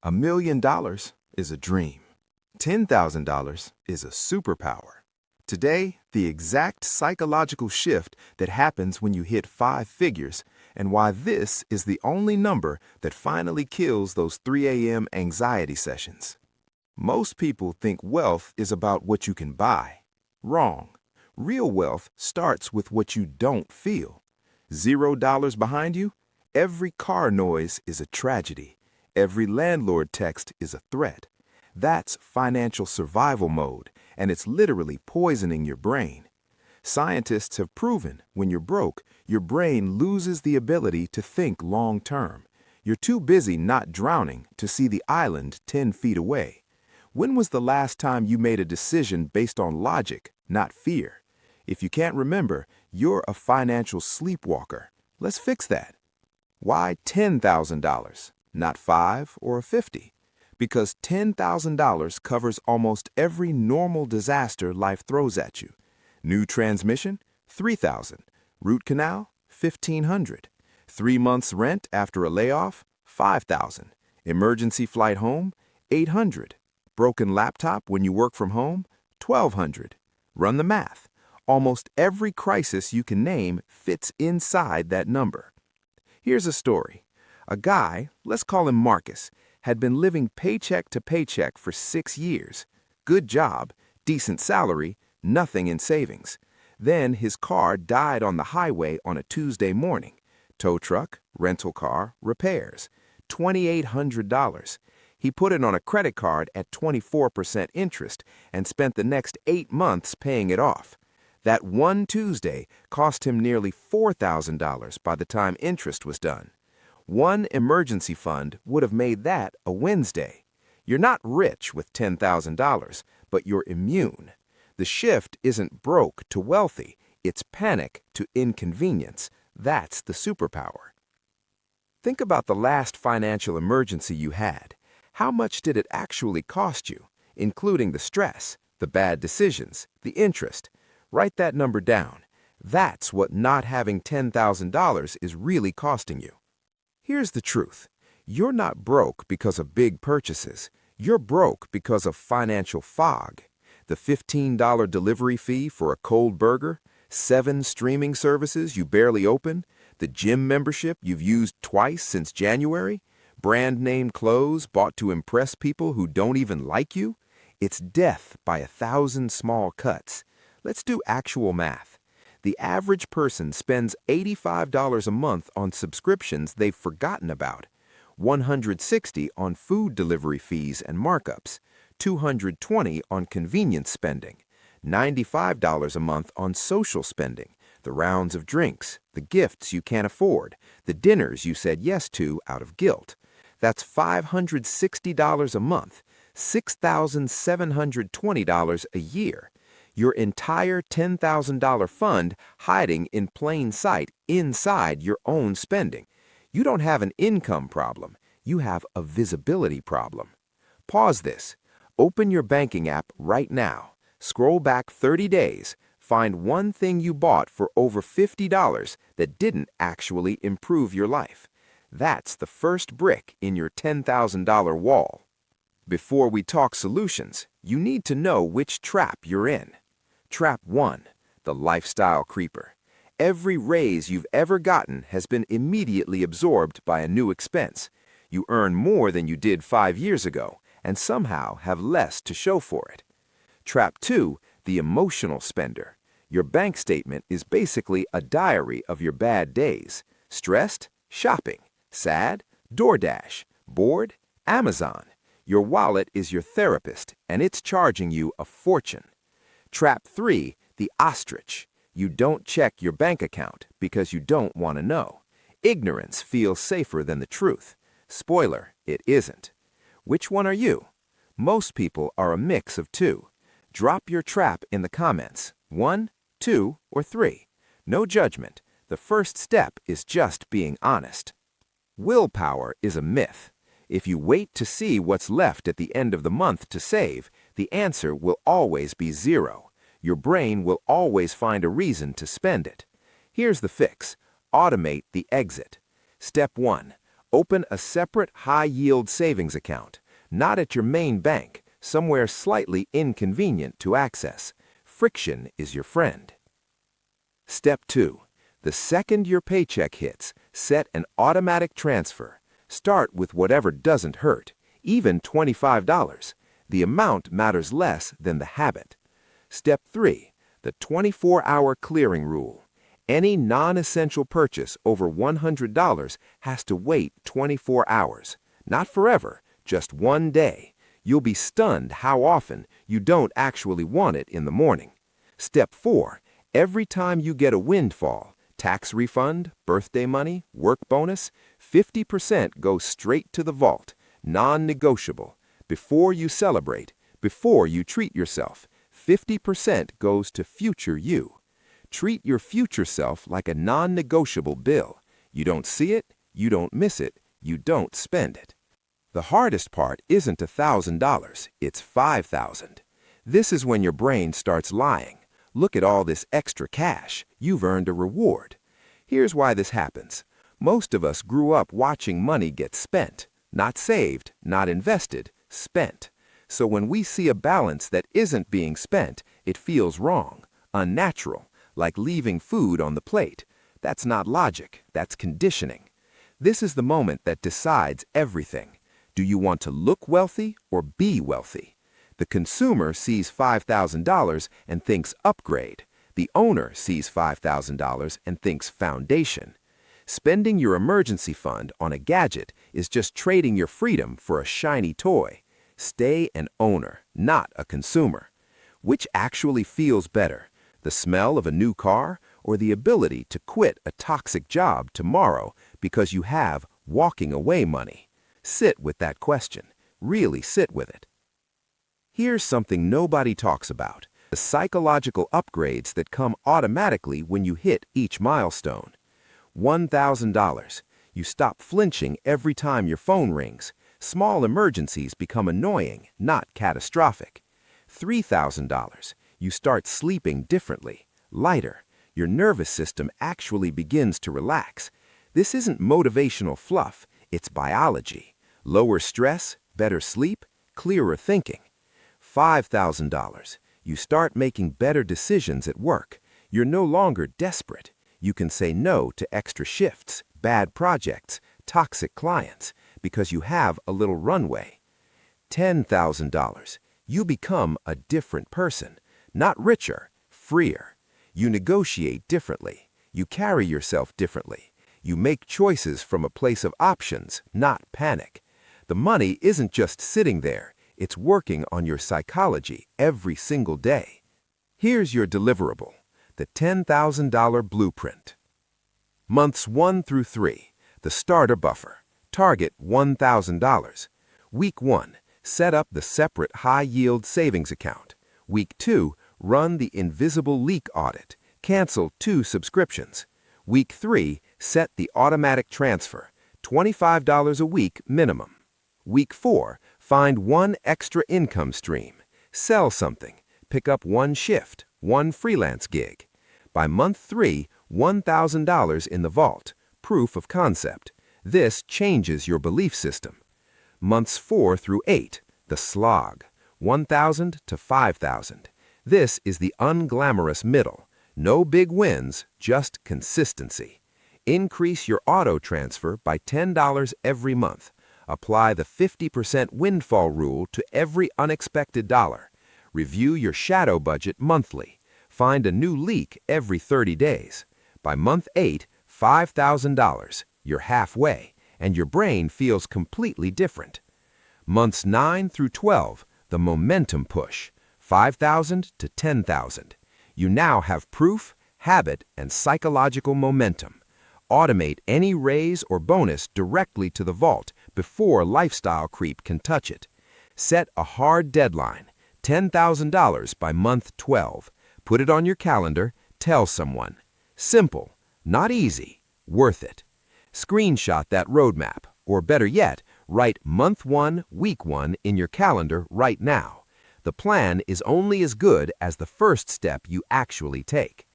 $1 million is a dream. $10,000 is a superpower. Today, the exact psychological shift that happens when you hit 5 figures and why this is the only number that finally kills those 3 a.m. anxiety sessions. Most people think wealth is about what you can buy. Wrong. Real wealth starts with what you don't feel. $0 behind you? Every car noise is a tragedy. Every landlord text is a threat. That's financial survival mode, and it's literally poisoning your brain. Scientists have proven when you're broke, your brain loses the ability to think long term. You're too busy not drowning to see the island 10 feet away. When was the last time you made a decision based on logic, not fear? If you can't remember, you're a financial sleepwalker. Let's fix that. Why $10,000? Not 5 or 50? Because $10,000 covers almost every normal disaster life throws at you. New transmission? $3,000. Root canal? $1,500. 3 months rent after a layoff? $5,000. Emergency flight home? $800. Broken laptop when you work from home? $1,200. Run the math. Almost every crisis you can name fits inside that number. Here's a story. A guy, let's call him Marcus, had been living paycheck to paycheck for 6 years. Good job, decent salary, nothing in savings. Then his car died on the highway on a Tuesday morning. Tow truck, rental car, repairs. $2,800. He put it on a credit card at 24% interest and spent the next 8 months paying it off. That one Tuesday cost him nearly $4,000 by the time interest was done. One emergency fund would have made that a Wednesday. You're not rich with $10,000, but you're immune. The shift isn't broke to wealthy, it's panic to inconvenience. That's the superpower. Think about the last financial emergency you had. How much did it actually cost you, including the stress, the bad decisions, the interest? Write that number down. That's what not having $10,000 is really costing you. Here's the truth. You're not broke because of big purchases. You're broke because of financial fog. The $15 delivery fee for a cold burger, 7 streaming services you barely open, the gym membership you've used twice since January, brand name clothes bought to impress people who don't even like you. It's death by 1,000 small cuts. Let's do actual math. The average person spends $85 a month on subscriptions they've forgotten about, $160 on food delivery fees and markups, $220 on convenience spending, $95 a month on social spending, the rounds of drinks, the gifts you can't afford, the dinners you said yes to out of guilt. That's $560 a month, $6,720 a year. Your entire $10,000 fund hiding in plain sight inside your own spending. You don't have an income problem. You have a visibility problem. Pause this. Open your banking app right now. Scroll back 30 days. Find one thing you bought for over $50 that didn't actually improve your life. That's the first brick in your $10,000 wall. Before we talk solutions, you need to know which trap you're in. Trap 1, the lifestyle creeper. Every raise you've ever gotten has been immediately absorbed by a new expense. You earn more than you did 5 years ago and somehow have less to show for it. Trap 2, the emotional spender. Your bank statement is basically a diary of your bad days. Stressed? Shopping. Sad? DoorDash. Bored? Amazon. Your wallet is your therapist, and it's charging you a fortune. Trap 3, the ostrich. You don't check your bank account because you don't want to know. Ignorance feels safer than the truth. Spoiler, it isn't. Which one are you? Most people are a mix of two. Drop your trap in the comments. 1, 2, or 3. No judgment. The first step is just being honest. Willpower is a myth. If you wait to see what's left at the end of the month to save, the answer will always be 0. Your brain will always find a reason to spend it. Here's the fix. Automate the exit. Step 1. Open a separate high-yield savings account, not at your main bank, somewhere slightly inconvenient to access. Friction is your friend. Step 2. The second your paycheck hits, set an automatic transfer. Start with whatever doesn't hurt, even $25. The amount matters less than the habit. Step 3. The 24-hour clearing rule. Any non-essential purchase over $100 has to wait 24 hours. Not forever, just one day. You'll be stunned how often you don't actually want it in the morning. Step 4. Every time you get a windfall, tax refund, birthday money, work bonus, 50% goes straight to the vault, non-negotiable. Before you celebrate, before you treat yourself, 50% goes to future you. Treat your future self like a non-negotiable bill. You don't see it, you don't miss it, you don't spend it. The hardest part isn't $1,000, it's $5,000. This is when your brain starts lying. Look at all this extra cash. You've earned a reward. Here's why this happens. Most of us grew up watching money get spent. Not saved, not invested, spent. So when we see a balance that isn't being spent, it feels wrong, unnatural, like leaving food on the plate. That's not logic, that's conditioning. This is the moment that decides everything. Do you want to look wealthy or be wealthy? The consumer sees $5,000 and thinks upgrade. The owner sees $5,000 and thinks foundation. Spending your emergency fund on a gadget is just trading your freedom for a shiny toy. Stay an owner, not a consumer. Which actually feels better, the smell of a new car or the ability to quit a toxic job tomorrow because you have walking away money? Sit with that question. Really sit with it. Here's something nobody talks about: the psychological upgrades that come automatically when you hit each milestone. $1,000. You stop flinching every time your phone rings. Small emergencies become annoying, not catastrophic. $3,000. You start sleeping differently, lighter. Your nervous system actually begins to relax. This isn't motivational fluff, it's biology. Lower stress, better sleep, clearer thinking. $5,000. You start making better decisions at work. You're no longer desperate. You can say no to extra shifts, bad projects, toxic clients, because you have a little runway. $10,000. You become a different person. Not richer, freer. You negotiate differently. You carry yourself differently. You make choices from a place of options, not panic. The money isn't just sitting there. It's working on your psychology every single day. Here's your deliverable: the $10,000 blueprint. Months 1 through 3, the starter buffer. Target $1,000. Week 1, set up the separate high-yield savings account. Week 2, run the invisible leak audit. Cancel 2 subscriptions. Week 3, set the automatic transfer. $25 a week minimum. Week 4, find 1 extra income stream. Sell something. Pick up 1 shift, 1 freelance gig. By month 3, $1,000 in the vault. Proof of concept. This changes your belief system. Months 4 through 8, the slog. 1,000 to 5,000. This is the unglamorous middle. No big wins, just consistency. Increase your auto transfer by $10 every month. Apply the 50% windfall rule to every unexpected dollar. Review your shadow budget monthly. Find a new leak every 30 days. By month 8, $5,000. You're halfway, and your brain feels completely different. Months 9 through 12, the momentum push. 5,000 to 10,000. You now have proof, habit, and psychological momentum. Automate any raise or bonus directly to the vault before lifestyle creep can touch it. Set a hard deadline, $10,000 by month 12. Put it on your calendar, tell someone. Simple, not easy, worth it. Screenshot that roadmap, or better yet, write month 1, week 1 in your calendar right now. The plan is only as good as the first step you actually take.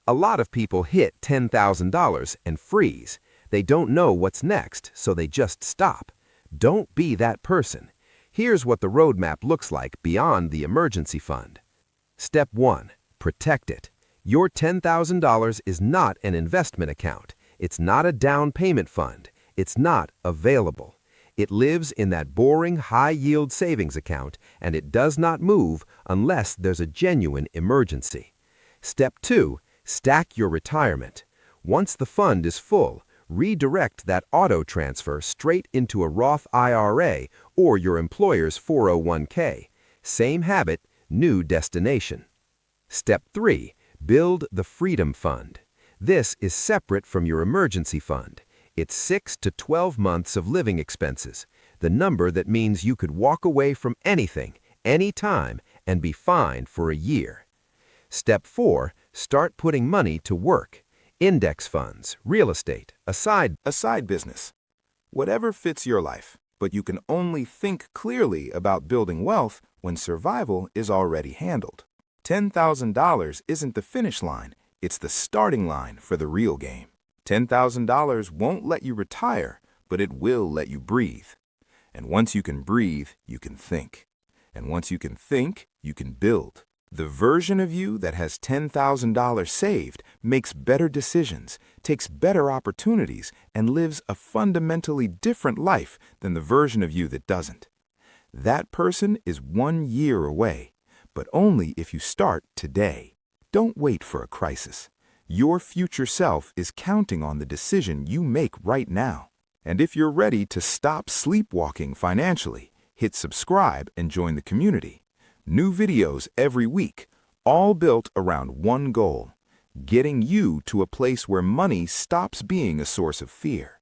A lot of people hit $10,000 and freeze. They don't know what's next, so they just stop. Don't be that person. Here's what the roadmap looks like beyond the emergency fund. Step 1. Protect it. Your $10,000 is not an investment account. It's not a down payment fund. It's not available. It lives in that boring, high-yield savings account, and it does not move unless there's a genuine emergency. Step 2. Stack your retirement. Once the fund is full, redirect that auto transfer straight into a Roth IRA or your employer's 401k. Same habit, new destination. Step 3. Build the Freedom Fund. This is separate from your emergency fund. It's 6 to 12 months of living expenses, the number that means you could walk away from anything, anytime, and be fine for a year. Step 4. Start putting money to work. Index funds, real estate, a side business. Whatever fits your life, but you can only think clearly about building wealth when survival is already handled. $10,000 isn't the finish line, it's the starting line for the real game. $10,000 won't let you retire, but it will let you breathe. And once you can breathe, you can think. And once you can think, you can build. The version of you that has $10,000 saved makes better decisions, takes better opportunities, and lives a fundamentally different life than the version of you that doesn't. That person is 1 year away, but only if you start today. Don't wait for a crisis. Your future self is counting on the decision you make right now. And if you're ready to stop sleepwalking financially, hit subscribe and join the community. New videos every week, all built around one goal: getting you to a place where money stops being a source of fear.